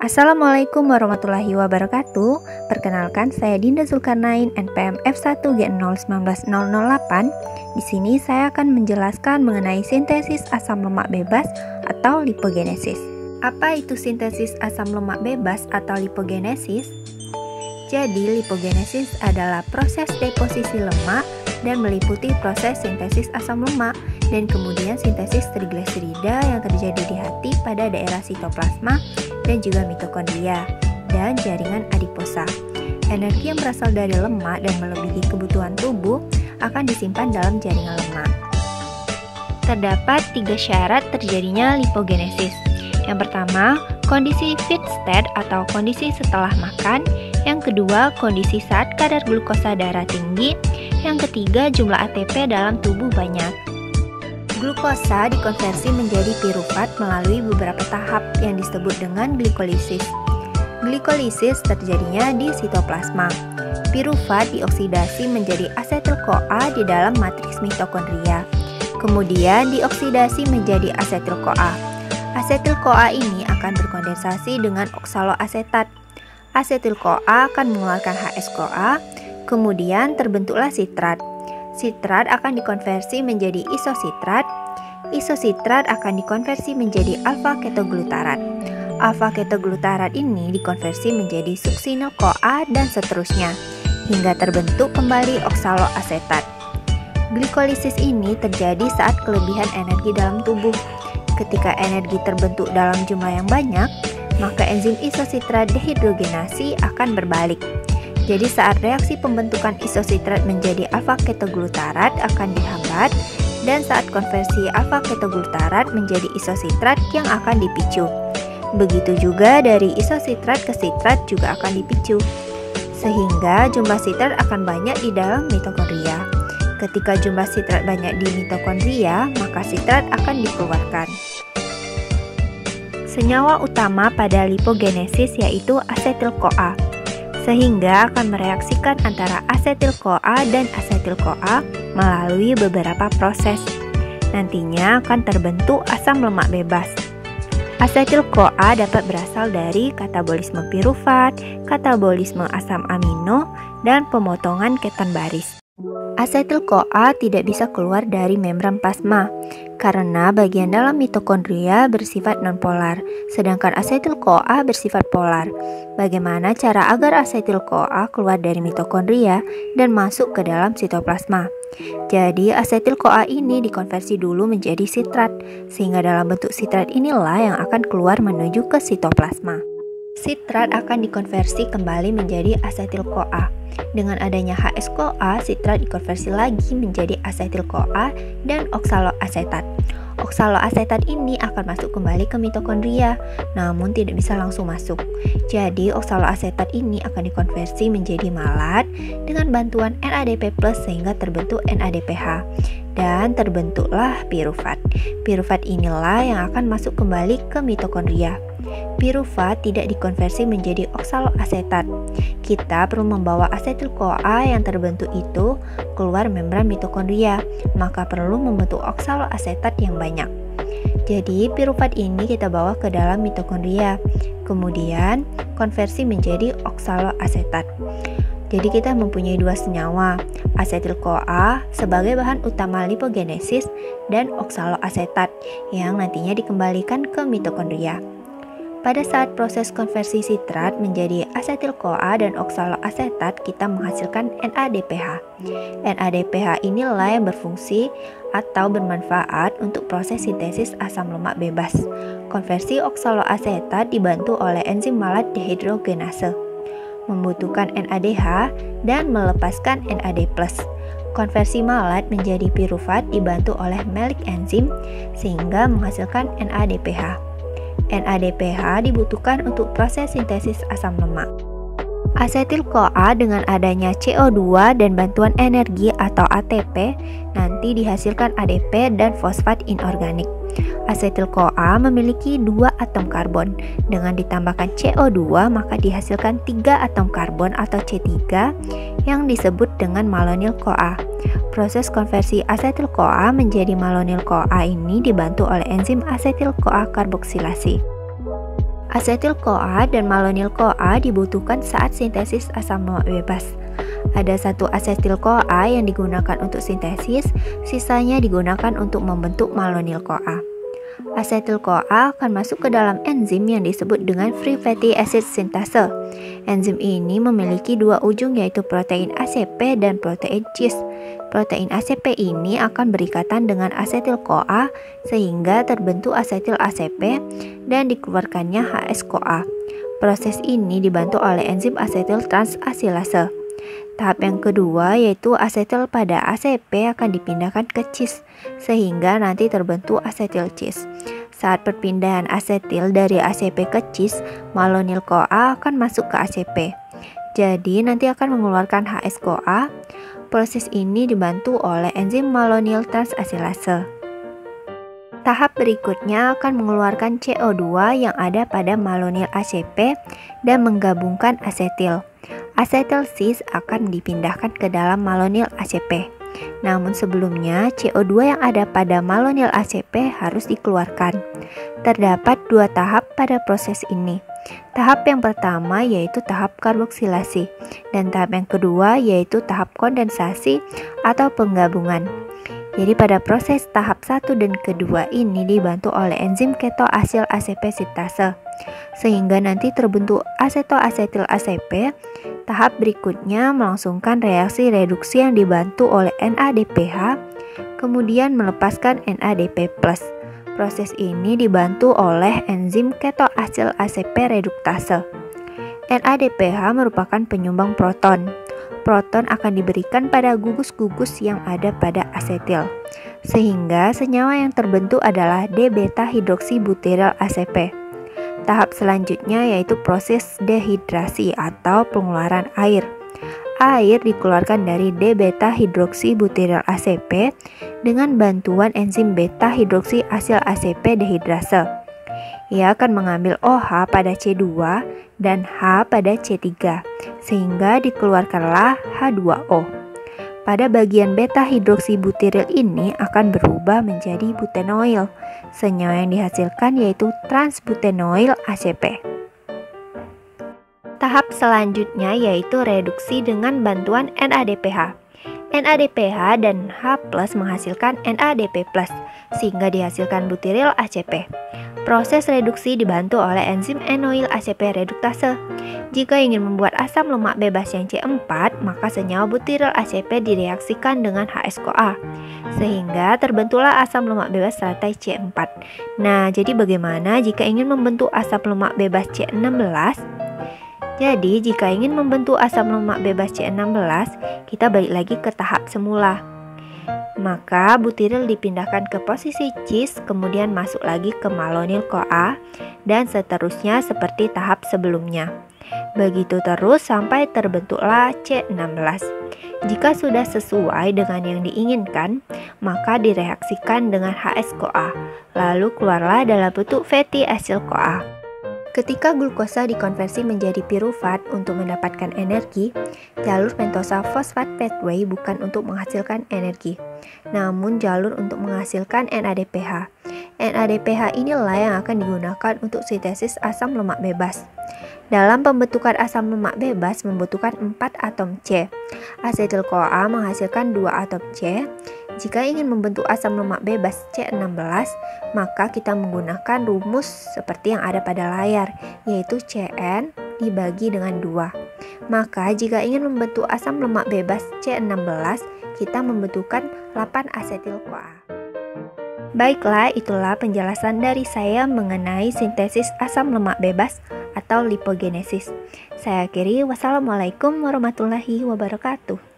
Assalamualaikum warahmatullahi wabarakatuh. Perkenalkan, saya Dinda Zulkarnain, NPM F1G0190008. Di sini saya akan menjelaskan mengenai sintesis asam lemak bebas atau lipogenesis. Apa itu sintesis asam lemak bebas atau lipogenesis? Jadi, lipogenesis adalah proses deposisi lemak dan meliputi proses sintesis asam lemak dan kemudian sintesis trigliserida yang terjadi di hati pada daerah sitoplasma dan juga mitokondria dan jaringan adiposa. Energi yang berasal dari lemak dan melebihi kebutuhan tubuh akan disimpan dalam jaringan lemak. Terdapat 3 syarat terjadinya lipogenesis. Yang pertama, kondisi feed state atau kondisi setelah makan. Yang kedua, kondisi saat kadar glukosa darah tinggi. Yang ketiga, jumlah ATP dalam tubuh banyak. Glukosa dikonversi menjadi pirufat melalui beberapa tahap yang disebut dengan glikolisis. Glikolisis terjadinya di sitoplasma. Pirufat dioksidasi menjadi asetil-CoA di dalam matriks mitokondria. Kemudian dioksidasi menjadi asetil-CoA. Asetil-CoA ini akan berkondensasi dengan oksaloasetat. Asetil-CoA akan mengeluarkan HS-CoA, kemudian terbentuklah sitrat. Sitrat akan dikonversi menjadi isositrat. Isositrat akan dikonversi menjadi alfa-ketoglutarat. Alfa-ketoglutarat ini dikonversi menjadi suksinil-CoA dan seterusnya, hingga terbentuk kembali oksaloasetat. Glikolisis ini terjadi saat kelebihan energi dalam tubuh. Ketika energi terbentuk dalam jumlah yang banyak, maka enzim isositrat dehidrogenasi akan berbalik. Jadi saat reaksi pembentukan isositrat menjadi alfa-ketoglutarat akan dihambat, dan saat konversi alfa-ketoglutarat menjadi isositrat yang akan dipicu. Begitu juga dari isositrat ke sitrat juga akan dipicu, sehingga jumlah sitrat akan banyak di dalam mitokondria. Ketika jumlah sitrat banyak di mitokondria, maka sitrat akan dikeluarkan. Senyawa utama pada lipogenesis yaitu asetil-CoA, sehingga akan mereaksikan antara asetil-CoA dan asetil-CoA melalui beberapa proses. Nantinya akan terbentuk asam lemak bebas. Asetil-CoA dapat berasal dari katabolisme pirufat, katabolisme asam amino, dan pemotongan keton baris. Asetil-CoA tidak bisa keluar dari membran plasma karena bagian dalam mitokondria bersifat nonpolar, sedangkan asetil-CoA bersifat polar. Bagaimana cara agar asetil-CoA keluar dari mitokondria dan masuk ke dalam sitoplasma? Jadi asetil-CoA ini dikonversi dulu menjadi sitrat, sehingga dalam bentuk sitrat inilah yang akan keluar menuju ke sitoplasma. Sitrat akan dikonversi kembali menjadi asetil-CoA. Dengan adanya HS-CoA, sitrat dikonversi lagi menjadi asetil-CoA dan oksaloasetat. Oksaloasetat ini akan masuk kembali ke mitokondria, namun tidak bisa langsung masuk. Jadi, oksaloasetat ini akan dikonversi menjadi malat dengan bantuan NADP+ sehingga terbentuk NADPH. Dan terbentuklah pirufat. Pirufat inilah yang akan masuk kembali ke mitokondria. Pirufat tidak dikonversi menjadi oksaloasetat. Kita perlu membawa asetil-CoA yang terbentuk itu keluar membran mitokondria, maka perlu membentuk oksaloasetat yang banyak. Jadi pirufat ini kita bawa ke dalam mitokondria, kemudian konversi menjadi oksaloasetat. Jadi kita mempunyai 2 senyawa, asetil-CoA sebagai bahan utama lipogenesis dan oksaloasetat yang nantinya dikembalikan ke mitokondria. Pada saat proses konversi sitrat menjadi asetil-CoA dan oksaloasetat, kita menghasilkan NADPH. NADPH inilah yang berfungsi atau bermanfaat untuk proses sintesis asam lemak bebas. Konversi oksaloasetat dibantu oleh enzim malat dehidrogenase, membutuhkan NADH dan melepaskan NAD+. Konversi malat menjadi pirufat dibantu oleh malic enzim sehingga menghasilkan NADPH. NADPH dibutuhkan untuk proses sintesis asam lemak. Asetil-CoA dengan adanya CO2 dan bantuan energi atau ATP nanti dihasilkan ADP dan fosfat inorganik. Asetil-CoA memiliki 2 atom karbon. Dengan ditambahkan CO2 maka dihasilkan 3 atom karbon atau C3 yang disebut dengan malonyl-CoA. Proses konversi asetil-CoA menjadi malonyl-CoA ini dibantu oleh enzim asetil-CoA karboksilasi. Asetil-CoA dan malonyl-CoA dibutuhkan saat sintesis asam lemak bebas. Ada satu asetil-CoA yang digunakan untuk sintesis, sisanya digunakan untuk membentuk malonyl-CoA. Asetil-CoA akan masuk ke dalam enzim yang disebut dengan free fatty acid sintase. Enzim ini memiliki dua ujung, yaitu protein ACP dan protein cis. Protein ACP ini akan berikatan dengan asetil-CoA sehingga terbentuk asetil ACP dan dikeluarkannya HS-CoA. Proses ini dibantu oleh enzim asetil transasilase. Tahap yang kedua yaitu asetil pada ACP akan dipindahkan ke cis sehingga nanti terbentuk asetil cis. Saat perpindahan asetil dari ACP ke cis, malonyl-CoA akan masuk ke ACP. Jadi nanti akan mengeluarkan HS-CoA. Proses ini dibantu oleh enzim malonyl transasilase. Tahap berikutnya akan mengeluarkan CO2 yang ada pada malonyl ACP dan menggabungkan asetil. Asetil cis akan dipindahkan ke dalam malonyl ACP. Namun sebelumnya CO2 yang ada pada malonyl ACP harus dikeluarkan. Terdapat dua tahap pada proses ini. Tahap yang pertama yaitu tahap karboksilasi dan tahap yang kedua yaitu tahap kondensasi atau penggabungan. Jadi pada proses tahap 1 dan kedua ini dibantu oleh enzim ketoasil ACP sintase sehingga nanti terbentuk asetoasetil ACP. Tahap berikutnya melangsungkan reaksi reduksi yang dibantu oleh NADPH kemudian melepaskan NADP+. Proses ini dibantu oleh enzim ketoasil ACP reduktase. NADPH merupakan penyumbang proton. Proton akan diberikan pada gugus-gugus yang ada pada asetil, sehingga senyawa yang terbentuk adalah D-beta hidroksibutyryl ACP. Tahap selanjutnya yaitu proses dehidrasi atau pengeluaran air. Air dikeluarkan dari D-beta hidroksibutyryl ACP dengan bantuan enzim beta hidroksi asil ACP dehidrase. Ia akan mengambil OH pada C2 dan H pada C3 sehingga dikeluarkanlah H2O. Pada bagian beta hidroksibutyryl ini akan berubah menjadi butenoil. Senyawa yang dihasilkan yaitu transbutenoil ACP. Tahap selanjutnya yaitu reduksi dengan bantuan NADPH. NADPH dan H+ menghasilkan NADP+, sehingga dihasilkan butyryl ACP. Proses reduksi dibantu oleh enzim enoil ACP reduktase. Jika ingin membuat asam lemak bebas yang C4, maka senyawa butyryl ACP direaksikan dengan HS-CoA, sehingga terbentuklah asam lemak bebas teratai C4. Nah, jadi bagaimana jika ingin membentuk asam lemak bebas C16? Jadi, jika ingin membentuk asam lemak bebas C16, kita balik lagi ke tahap semula. Maka butyryl dipindahkan ke posisi cis, kemudian masuk lagi ke malonyl-CoA, dan seterusnya seperti tahap sebelumnya. Begitu terus sampai terbentuklah C16. Jika sudah sesuai dengan yang diinginkan, maka direaksikan dengan HS-CoA, lalu keluarlah dalam bentuk fatty acyl-CoA. Ketika glukosa dikonversi menjadi pirufat untuk mendapatkan energi, jalur pentosa fosfat pathway bukan untuk menghasilkan energi, namun jalur untuk menghasilkan NADPH. NADPH inilah yang akan digunakan untuk sintesis asam lemak bebas. Dalam pembentukan asam lemak bebas membutuhkan 4 atom C. Asetil-CoA menghasilkan 2 atom C. Jika ingin membentuk asam lemak bebas C16, maka kita menggunakan rumus seperti yang ada pada layar, yaitu Cn dibagi dengan 2. Maka jika ingin membentuk asam lemak bebas C16, kita membutuhkan 8 asetil-CoA. Baiklah, itulah penjelasan dari saya mengenai sintesis asam lemak bebas atau lipogenesis. Saya akhiri, wassalamualaikum warahmatullahi wabarakatuh.